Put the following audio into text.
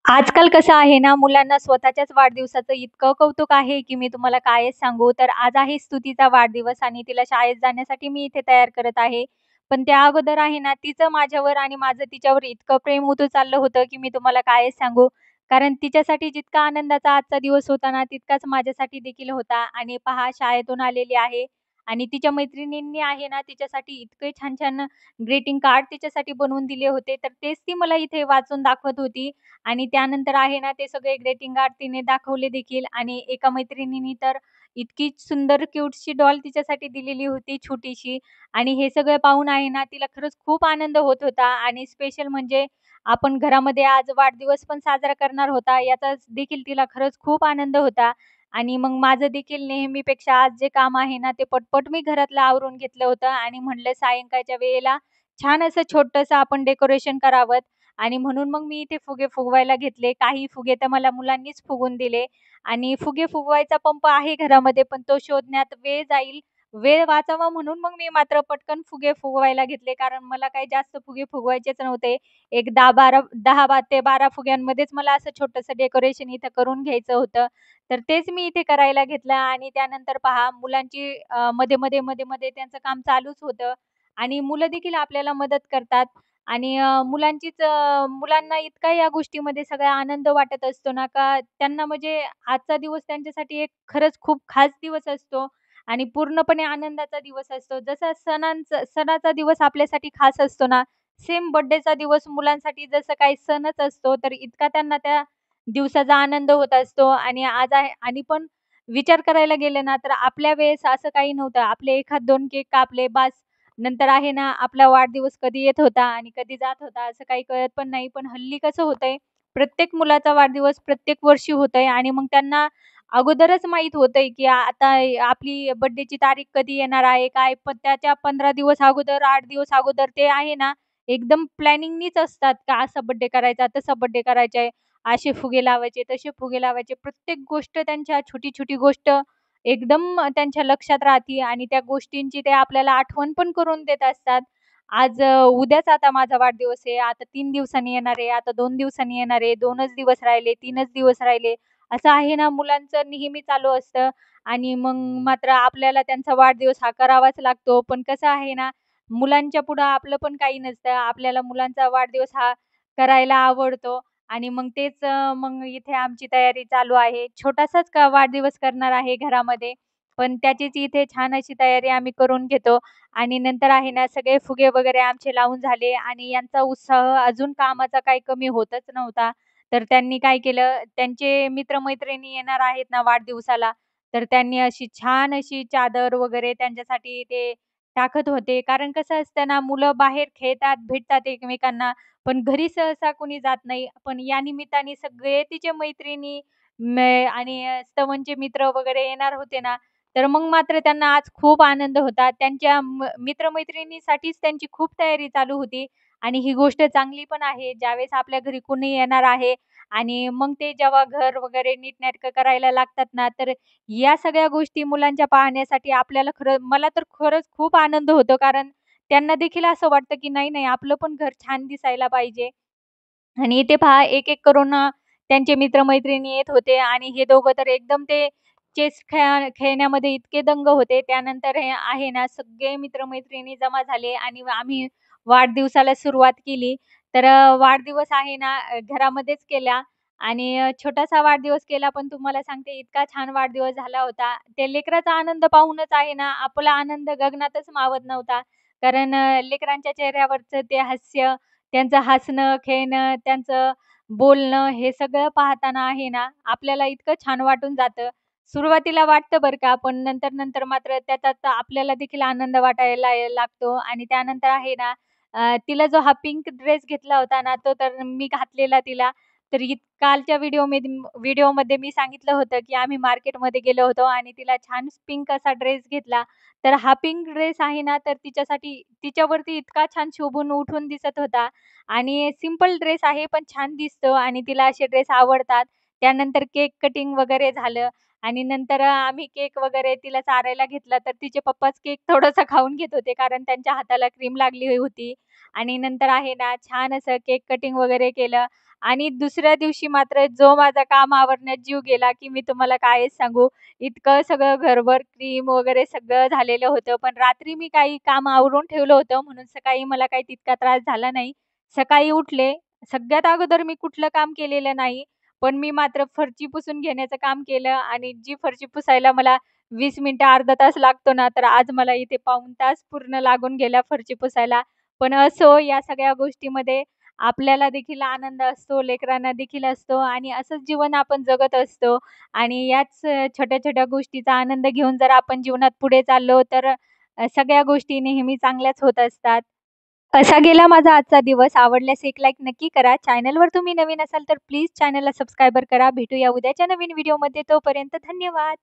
आजकाल कसं आहे ना, मुलांना स्वतःच्याच वाढदिवसाचं इतकं कौतुक आहे, की मी तुम्हाला कायच सांगू. तर आज आहे स्तुतीचा वाढदिवस आणि तिला शाळेत जाण्यासाठी मी इथे तयार करत आहे. पण त्या अगोदर आहे ना, तिचं माझ्यावर आणि माझं तिच्यावर इतकं प्रेम उतू चाललं होतं, की मी तुम्हाला कायच सांगू. कारण तिच्यासाठी जितका आनंदाचा आजचा दिवस होता ना, तितकाच माझ्यासाठी देखील होता. आणि पहा शाळेतून आलेली आहे आणि तिच्या मैत्रिणींनी आहे ना, तिच्यासाठी इतके छान-छान ग्रीटिंग कार्ड तिच्यासाठी बनवून दिले होते. तर तेच ती मला इथे वाचून दाखवत होती. आणि त्यानंतर आहे ना, ते सगळे ग्रीटिंग कार्ड तिने दाखवले देखील आणि एका मैत्रिणीने तर इतकी सुंदर क्यूटशी डॉल तिच्यासाठी दिलेली होती छोटीशी. आणि हे सगळं पाहून आहे ना, तिला खरंच खूप आनंद होत होता आणि स्पेशल म्हणजे आपण घरामध्ये आज वाढदिवस पण साजरा करणार होता, याचा देखील तिला खरंच खूप आनंद होता. आणि मग माझं देखील नेहमीपेक्षा आज जे काम आहे ना, ते पटपट मी घरातलं आवरून घेतलं होतं आणि म्हटलं सायंकाळच्या वेळेला छान असं छोटंसं आपण डेकोरेशन करावं. आणि म्हणून मग मी इथे फुगे फुगवायला घेतले. काही फुगे तर मला मुलांनीच फुगवून दिले आणि फुगे फुगवायचा पंप आहे घरामध्ये, पण तो शोधण्यात वेळ जाईल. वेळ वाचावा म्हणून मग मी मात्र पटकन फुगे फुगवायला घेतले. कारण मला काही जास्त फुगे फुगवायचेच नव्हते. एक 10 ते 12 फुग्यांमध्येच मला असं छोटंसं डेकोरेशन इथं करून घ्यायचं होतं. तर तेच मी इथे करायला घेतलं आणि त्यानंतर पहा मुलांची मध्ये-मध्ये त्यांचं काम चालूच होतं आणि मुलं देखील आपल्याला मदत करतात. आणि मुलांना इतका या गोष्टीमध्ये सगळा आनंद वाटत असतो ना, का त्यांना म्हणजे आजचा दिवस त्यांच्यासाठी एक खरंच खूप खास दिवस असतो आणि पूर्णपणे आनंदाचा दिवस असतो. जसा सणाचा दिवस आपल्यासाठी खास असतो ना, सेम बर्थडेचा दिवस मुलांसाठी जसं काही सणच असतो, तर इतका त्यांना त्या दिवसाचा आनंद होत असतो. आणि आज आहे आणि पण विचार करायला गेले ना, तर आपल्या वेळेस असं काही नव्हतं. आपले 1-2 केक कापले बास. नंतर आहे ना, आपला वाढदिवस कधी येत होता आणि कधी जात होता असं काही कळत पण नाही. पण हल्ली कसं होतंय, प्रत्येक मुलाचा वाढदिवस प्रत्येक वर्षी होतोय आणि मग त्यांना अगोदरच माहीत होतंय, की आता आपली बर्थडेची तारीख कधी येणार आहे, काय. पण त्याच्या 15 दिवस अगोदर, 8 दिवस अगोदर ते आहे ना, एकदम प्लॅनिंगनीच असतात, का असा बर्थडे करायचा, तसा बर्थडे करायचा आहे, असे फुगे लावायचे, तसे फुगे लावायचे. प्रत्येक गोष्ट त्यांच्या छोटी-छोटी गोष्ट एकदम त्यांच्या लक्षात राहते आणि त्या गोष्टींची ते आपल्याला आठवण पण करून देत असतात. उद्याच आता माझा वाढदिवस आहे. आता 3 दिवसांनी येणार आहे. आता 2 दिवसांनी येणार आहे. 2च दिवस राहिले, 3च दिवस राहिले. असं आहे ना, मुलांचं नेहमी चालू असतं आणि मग मात्र आपल्याला त्यांचा वाढदिवस हा करावाच लागतो. पण कसं आहे ना, मुलांच्या पुढं आपलं पण काही नसतं. आपल्याला मुलांचा वाढदिवस हा करायला आवडतो आणि मग इथे आमची तयारी चालू आहे. छोटासाच वाढदिवस करणार आहे घरामध्ये. पण त्याचीच इथे छान अशी तयारी आम्ही करून घेतो आणि नंतर आहे ना, सगळे फुगे वगैरे आमचे लावून झाले आणि यांचा उत्साह अजून कामाचा काही कमी होतच नव्हता. तर त्यांनी काय केलं, त्यांचे मित्र-मैत्रिणी येणार आहेत ना वाढदिवसाला, तर त्यांनी अशी छान अशी चादर वगैरे त्यांच्यासाठी ते टाकत होते. कारण कसं असतं ना, मुलं बाहेर खेळतात, भेटतात एकमेकांना, पण घरी सहसा कोणी जात नाही. पण या निमित्ताने सगळे तिचे मैत्रिणी आणि स्तवनचे मित्र वगैरे येणार होते ना, तर मग मात्र त्यांना आज खूप आनंद होता. त्यांच्या मित्र-मैत्रिणीसाठीच त्यांची खूप तयारी चालू होती आणि ही गोष्ट चांगली पण आहे. ज्यावेळेस आपल्या घरी कोणी येणार आहे आणि मग ते जेव्हा घर वगैरे नीटनेटकं करायला लागतात ना, तर या सगळ्या गोष्टी मुलांच्या पाहण्यासाठी आपल्याला मला तर खरंच खूप आनंद होतो. कारण त्यांना देखील असं वाटतं, की नाही, नाही आपलं पण घर छान दिसायला पाहिजे. आणि इथे पहा एक-एक करून त्यांचे मित्र-मैत्रिणी येत होते आणि हे दोघं तर एकदम ते चेस खेळण्यामध्ये इतके दंग होते. त्यानंतर हे आहे ना, सगळे मित्र-मैत्रिणी जमा झाले आणि आम्ही वाढदिवसाला सुरुवात केली. तर वाढदिवस आहे ना, घरामध्येच केला आणि छोटासा वाढदिवस केला, पण तुम्हाला सांगते इतका छान वाढदिवस झाला होता. त्या लेकराचा आनंद पाहूनच आहे ना, आपला आनंद गगनातच मावत नव्हता. कारण लेकरांच्या चेहऱ्यावरचं ते हास्य, त्यांचं हसणं, खेळणं, त्यांचं बोलणं हे सगळं पाहताना आहे ना, आपल्याला इतकं छान वाटून जातं. सुरुवातीला वाटतं बरं का, पण नंतर-नंतर मात्र त्याच्यात आपल्याला देखील आनंद वाटायला लागतो आणि त्यानंतर आहे ना, तिला जो हा पिंक ड्रेस घेतला होता ना, तो तर मी घातलेला तिला. तर कालच्या व्हिडिओमध्ये मी सांगितलं होतं, की आम्ही मार्केटमध्ये गेलो होतो आणि तिला छान पिंक असा ड्रेस घेतला. तर हा पिंक ड्रेस आहे ना, तर तिच्यावरती इतका छान शोभून उठून दिसत होता आणि सिंपल ड्रेस आहे, पण छान दिसतो आणि तिला असे ड्रेस आवडतात. त्यानंतर केक कटिंग वगैरे झालं आणि नंतर आम्ही केक वगैरे तिला चारायला घेतला, तर तिचे पप्पाच केक थोडासा खाऊन घेत होते, कारण त्यांच्या हाताला क्रीम लागली होती. आणि नंतर आहे ना, छान असं केक कटिंग वगैरे केलं आणि दुसऱ्या दिवशी मात्र जो माझा काम आवरण्यात जीव गेला, की मी तुम्हाला कायच सांगू. इतकं सगळं घरभर क्रीम वगैरे सगळं झालेलं होतं. पण रात्री मी काही काम आवरून ठेवलं होतं, म्हणून सकाळी मला काही तितका त्रास झाला नाही. सकाळी उठले, सगळ्यात अगोदर मी कुठलं काम केलेलं नाही. पण मी मात्र फरची पुसून घेण्याचं काम केलं आणि जी फरची पुसायला मला 20 मिनिटं, अर्धा तास लागतो ना, तर आज मला इथे पाऊण तास पूर्ण लागून गेला फरची पुसायला. पण असो, या सगळ्या गोष्टीमध्ये आपल्याला देखील आनंद असतो, लेकरांना देखील असतो आणि असंच जीवन आपण जगत असतो आणि याच छोट्या-छोट्या गोष्टीचा आनंद घेऊन जर आपण जीवनात पुढे चाललो, तर सगळ्या गोष्टी नेहमी चांगल्याच होत असतात. असा गेला माझा आजचा दिवस. आवडल्यास एक लाईक नक्की करा. चॅनलवर तुम्ही नवीन असाल तर प्लीज चॅनलला सबस्क्राईबर करा. भेटूया उद्याच्या नवीन व्हिडिओमध्ये. तोपर्यंत धन्यवाद.